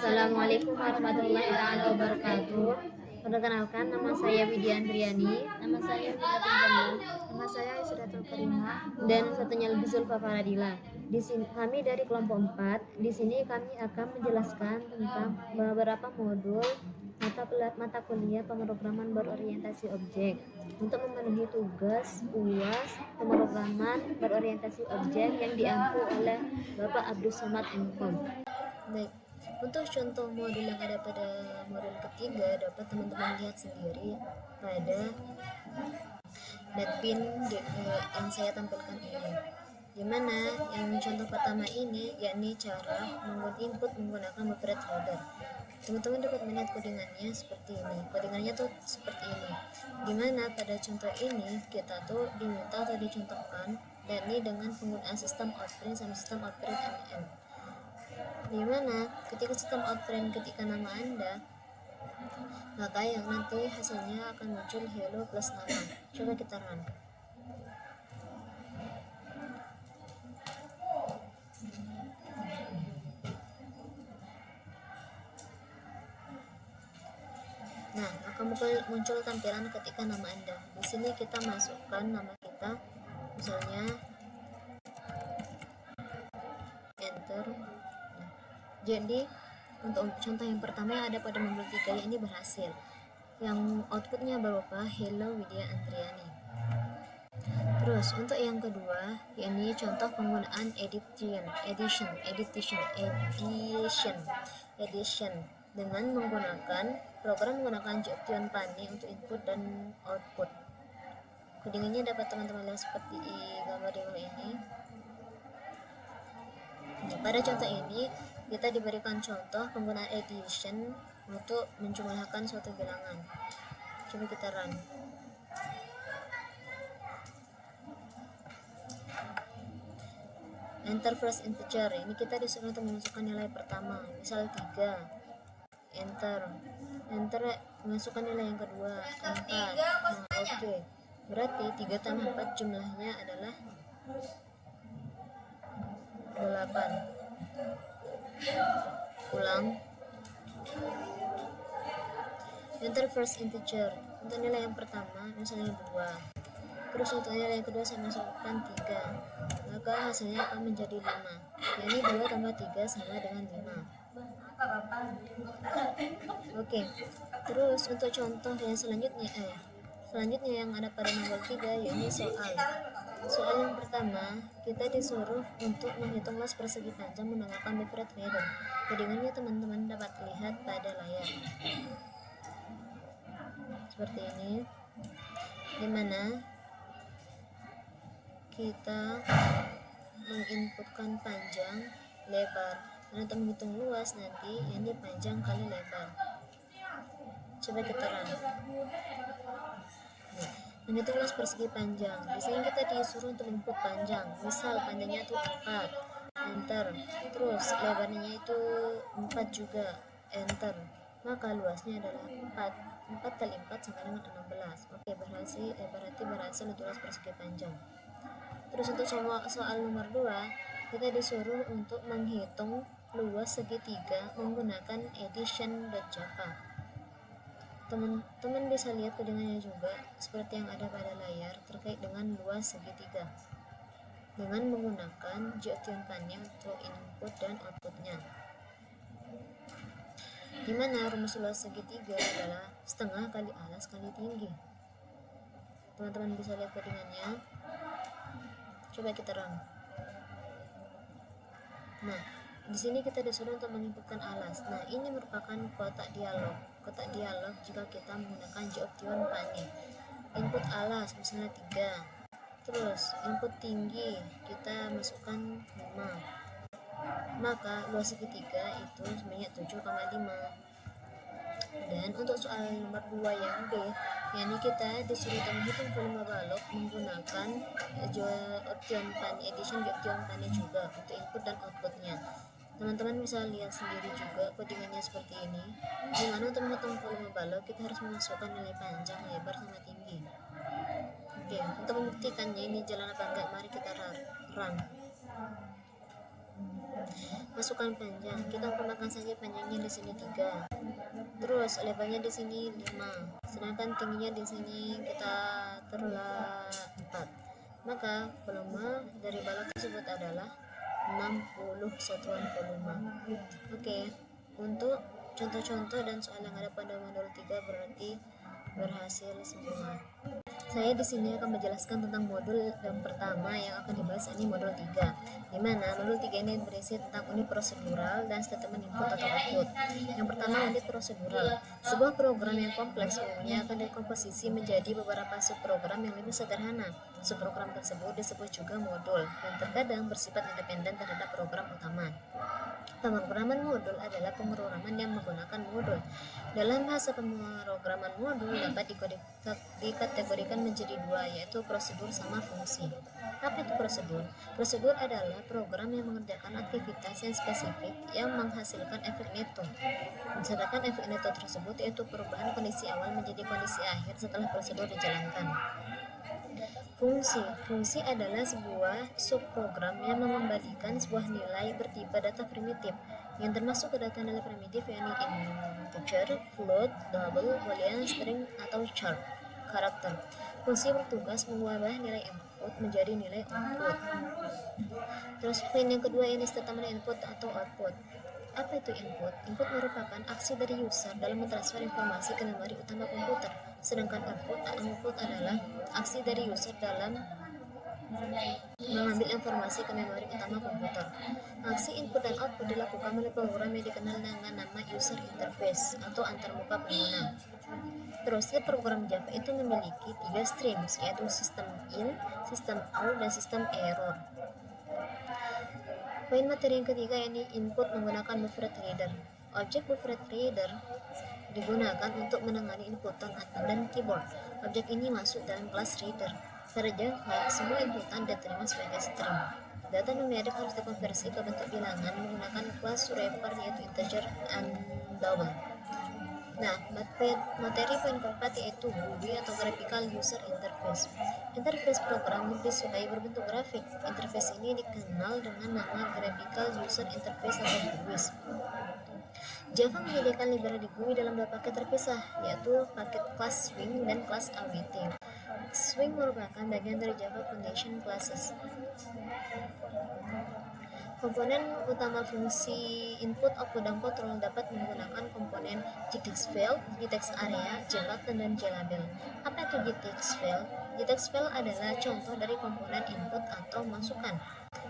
Assalamualaikum warahmatullahi wabarakatuh. Perkenalkan, nama saya Widya Andriani. Nama saya Wilatul Jamil. Nama saya Isdatul Karimah. Dan satunya lagi Zulfa Faradila. Di sini kami dari kelompok 4. Di sini kami akan menjelaskan tentang beberapa modul mata kuliah pemrograman berorientasi objek. Untuk memenuhi tugas UAS pemrograman berorientasi objek yang diampu oleh Bapak Abdus Somad MKom. Baik, untuk contoh modul yang ada pada modul ketiga dapat teman-teman lihat sendiri pada netpin yang saya tampilkan ini. Dimana yang contoh pertama ini yakni cara input menggunakan buffer reader. Teman-teman dapat melihat codingannya seperti ini. Codingannya tuh seperti ini. Dimana pada contoh ini kita tuh diminta atau dicontohkan yakni dengan penggunaan sistem outprint sama sistem outprint NN. Dimana ketika sistem outprint ketika nama Anda, maka yang nanti hasilnya akan muncul hello plus nama. Coba kita run. Nah, akan muncul tampilan ketika nama Anda. Di sini kita masukkan nama kita, misalnya enter. Nah, jadi untuk contoh yang pertama yang ada pada modul 3 ini berhasil. Yang outputnya berupa Hello Widya Andriani. Terus untuk yang kedua, yakni contoh penggunaan edition dengan menggunakan program menggunakan Joktion Pani untuk input dan output. Codingannya dapat teman-teman lihat seperti gambar di bawah ini. Nah, pada contoh ini kita diberikan contoh penggunaan edition untuk menjumlahkan suatu bilangan. Coba kita run. Enter first integer. Ini kita disuruh untuk memasukkan nilai pertama, misal 3. Enter masukkan nilai yang kedua 4. Nah, oke. Berarti 3 tambah 4 jumlahnya adalah 8. Ulang. Enter first integer. Untuk nilai yang pertama misalnya 2. Terus untuk nilai yang kedua saya masukkan 3. Maka hasilnya akan menjadi 5. Jadi 2 tambah 3 sama dengan 5. Oke. Terus untuk contoh yang selanjutnya yang ada pada nomor 3 yaitu soal yang pertama kita disuruh untuk menghitung luas persegi panjang menggunakan buffer reader. Codingannya teman-teman dapat lihat pada layar seperti ini, dimana kita menginputkan panjang lebar dan untuk menghitung luas nanti yang di panjang kali lebar. Coba kita run. Menghitung luas persegi panjang. Di sini kita disuruh untuk input panjang. Misal panjangnya itu 4. Enter. Terus lebarnya itu 4 juga. Enter. Maka luasnya adalah 4. 4 kali 4 sama dengan 16. Oke, berarti berhasil untuk luas persegi panjang. Terus untuk soal nomor 2, kita disuruh untuk menghitung luas segitiga menggunakan edition.java. Teman-teman bisa lihat codingannya juga seperti yang ada pada layar terkait dengan luas segitiga dengan menggunakan Joktion Pani untuk input dan outputnya, dimana rumus luas segitiga adalah setengah kali alas kali tinggi. Teman-teman bisa lihat codingannya. Coba kita run. Nah, di sini kita disuruh untuk menginputkan alas. Nah, ini merupakan kotak dialog. Kotak dialog jika kita menggunakan Joktion Pani. Input alas misalnya 3. Terus input tinggi kita masukkan 5. Maka luas segitiga itu sebanyak 7,5. Dan untuk soal nomor 2 yang B, yakni kita disuruh menghitung volume balok menggunakan Joktion Pani juga untuk input dan outputnya. Teman-teman bisa lihat sendiri juga codingannya seperti ini. Dimana untuk menghitung volume balok kita harus memasukkan nilai panjang, lebar, sama tinggi. Oke, untuk membuktikannya ini jalan apa enggak, mari kita run. Masukkan panjang, kita umpamakan saja panjangnya di sini 3. Terus lebarnya di sini 5. Sedangkan tingginya di sini kita taruhlah 4. Maka volume dari balok tersebut adalah 60 satuan volume. Oke, untuk contoh-contoh dan soal yang ada pada modul 3 berarti berhasil semua. Saya di sini akan menjelaskan tentang modul yang pertama yang akan dibahas, ini modul 3. Di mana modul 3 ini berisi tentang unit prosedural dan statement input atau output. Yang pertama, unit prosedural. Sebuah program yang kompleks umumnya akan dikomposisi menjadi beberapa subprogram yang lebih sederhana. Subprogram tersebut disebut juga modul dan terkadang bersifat independen terhadap program utama. Pemrograman modul adalah pemrograman yang menggunakan modul. Dalam bahasa pemrograman modul dapat dikategorikan menjadi dua, yaitu prosedur sama fungsi. Apa itu prosedur? Prosedur adalah program yang mengerjakan aktivitas yang spesifik yang menghasilkan efek neto. Sedangkan efek neto tersebut yaitu perubahan kondisi awal menjadi kondisi akhir setelah prosedur dijalankan. Fungsi adalah sebuah subprogram yang mengembalikan sebuah nilai bertipe data primitif yang termasuk ke data nilai primitif yakni integer, float, double, boolean, string, atau char karakter. Fungsi bertugas mengubah nilai input menjadi nilai output. Terus poin yang kedua ini statement input atau output. Apa itu input? Input merupakan aksi dari user dalam mentransfer informasi ke memori utama komputer. Sedangkan output adalah aksi dari user dalam mengambil informasi ke memori utama komputer. Aksi input dan output dilakukan oleh program yang dikenal dengan nama user interface atau antarmuka pengguna. Terus program Java itu memiliki 3 streams, yaitu sistem in, sistem out, dan sistem error. Poin materi yang ketiga ini input menggunakan buffer reader. Objek buffer reader digunakan untuk menangani inputan dan keyboard. Objek ini masuk dalam kelas reader. Pada Java, semua inputan diterima sebagai string. Data numerik harus dikonversi ke bentuk bilangan menggunakan kelas wrapper yaitu integer and double. Nah, materi poin keempat yaitu GUI atau Graphical User Interface. Interface program disukai berbentuk grafik. Interface ini dikenal dengan nama Graphical User Interface atau GUIs. Java menyediakan library GUI dalam 2 paket terpisah, yaitu paket kelas Swing dan kelas Awaiting. Swing merupakan bagian dari Java Foundation Classes. Komponen utama fungsi input, output, dan control dapat menggunakan komponen JTextFile, JTextArea, JButton, dan JLabel. Apa itu JTextFile? JTextFile adalah contoh dari komponen input atau masukan.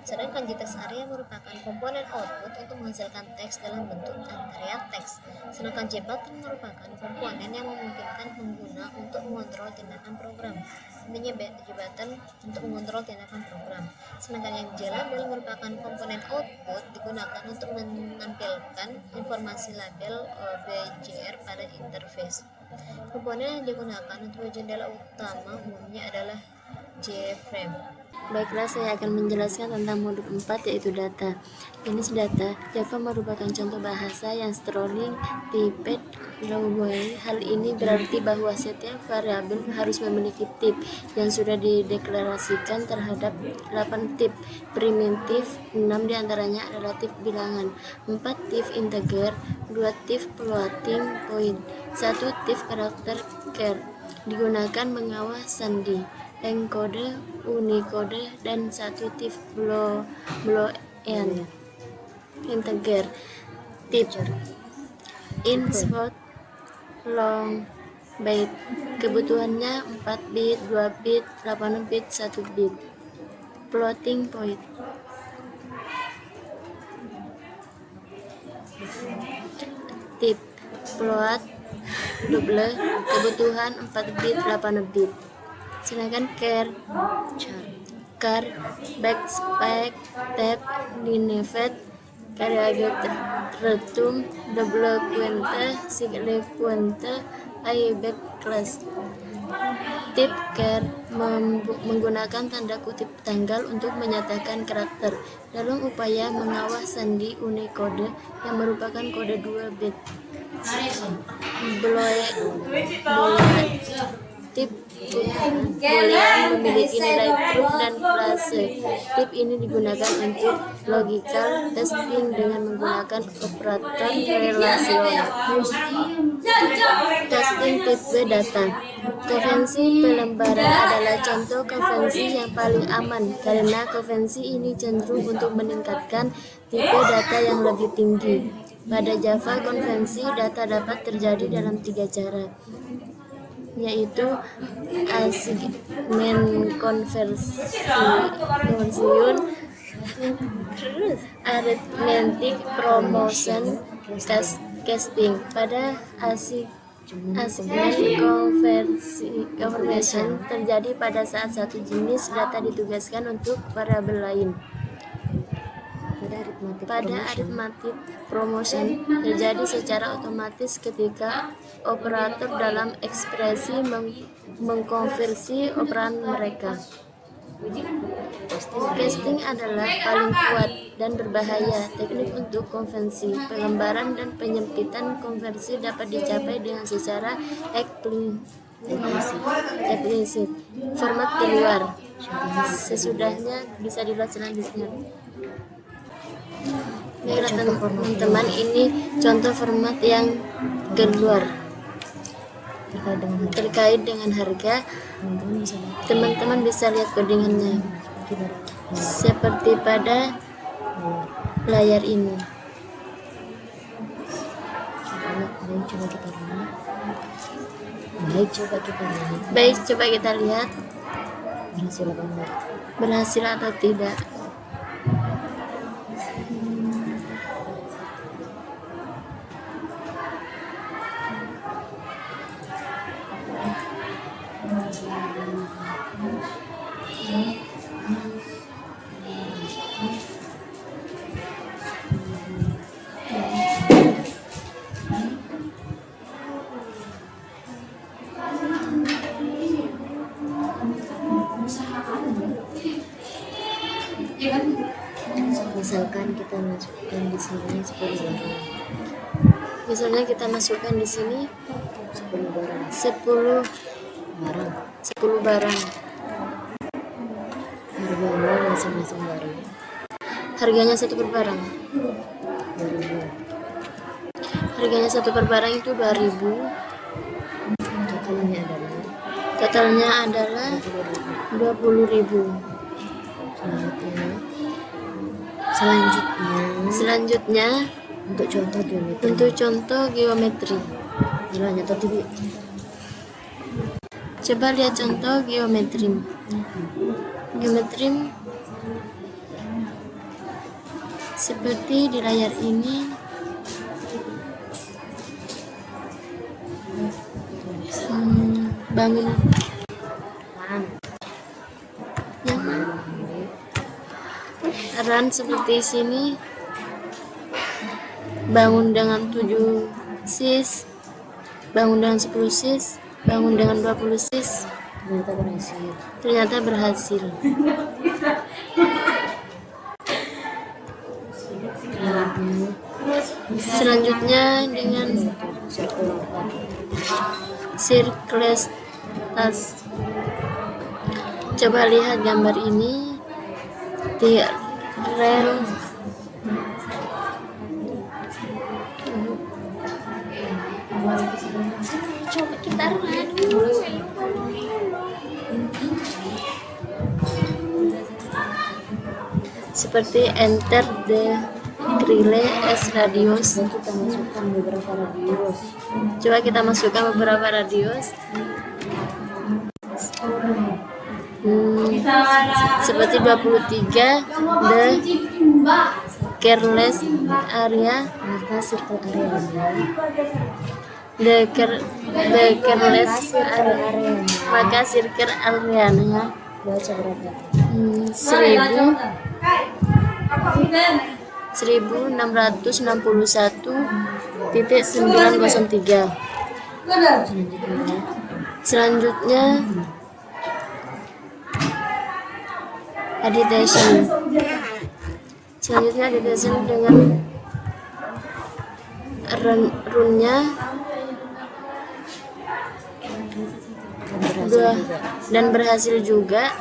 Sedangkan JTextArea merupakan komponen output untuk menghasilkan teks dalam bentuk area teks. Sedangkan JButton merupakan komponen yang memungkinkan pengguna untuk mengontrol tindakan program. Intinya JButton untuk mengontrol tindakan program. Sedangkan yang JLabel merupakan komponen output digunakan untuk menampilkan informasi label OBJR pada interface. Komponen yang digunakan untuk jendela utama umumnya adalah JFrame. Baiklah, saya akan menjelaskan tentang modul 4 yaitu data. Jenis data. Java merupakan contoh bahasa yang strolling typed way. Hal ini berarti bahwa setiap variabel harus memiliki tip yang sudah dideklarasikan terhadap 8 tip primitif, 6 diantaranya adalah tip bilangan, 4 tip integer, 2 tip floating point, 1 tip karakter char. Digunakan mengawal sandi, encode, unicode, dan 1 tip boolean. Integer, tip, int, float, long, byte. Kebutuhannya 4 bit, 2 bit, 8 bit, 1 bit. Floating point. Tip, float, double, kebutuhan 4 bit, 8 bit. Sedangkan char, backspec, tab, dinivet, retum, double quinte, single quinte, backslash. Tip char menggunakan tanda kutip tanggal untuk menyatakan karakter dalam upaya mengawal sandi Unicode yang merupakan kode 2 bit. Boolean. Tip Boolean memiliki nilai true dan false. Tip ini digunakan untuk logical testing dengan menggunakan operator relation. Testing tipe data. Konvensi pelembaran adalah contoh konvensi yang paling aman karena konvensi ini cenderung untuk meningkatkan tipe data yang lebih tinggi. Pada Java, konvensi data dapat terjadi dalam 3 cara, yaitu assignment conversion, arithmetic promotion, casting. Pada assignment conversion terjadi pada saat satu jenis data ditugaskan untuk variabel lain. Pada arithmetic promotion terjadi secara otomatis ketika operator dalam ekspresi mengkonversi operan mereka. Casting adalah paling kuat dan berbahaya. Teknik untuk konvensi pelembaran dan penyempitan konversi dapat dicapai dengan secara eksplisit. Format keluar. Sesudahnya bisa dilihat selanjutnya. Baiklah teman-teman, ini contoh format yang keluar terkait dengan harga. Teman-teman bisa lihat codingannya seperti pada layar ini. Baik, coba kita lihat berhasil atau tidak. Misalkan kita masukkan di sini 10 barang. Misalnya kita masukkan di sini 10 barang. 10 barang. Harganya masing-masing barang Harganya satu per barang. 2.000. Harganya satu per barang itu 2.000. Totalnya adalah 20.000. Selanjutnya untuk contoh geometri. Coba lihat contoh geometri. Seperti di layar ini. Bangun run seperti sini, bangun dengan 7 sis, bangun dengan 10 sis, bangun dengan 20 sis. Ternyata berhasil. Selanjutnya dengan circles task. Coba lihat gambar ini. Coba kita run dulu. Seperti enter the relay as radius. Kita masukkan beberapa radius. Coba kita masukkan beberapa radius. Seperti 23 the careless area, Maka circle area the careless area, maka circle area baca berapa? 1661.903. Selanjutnya addition. Dengan runnya dan berhasil juga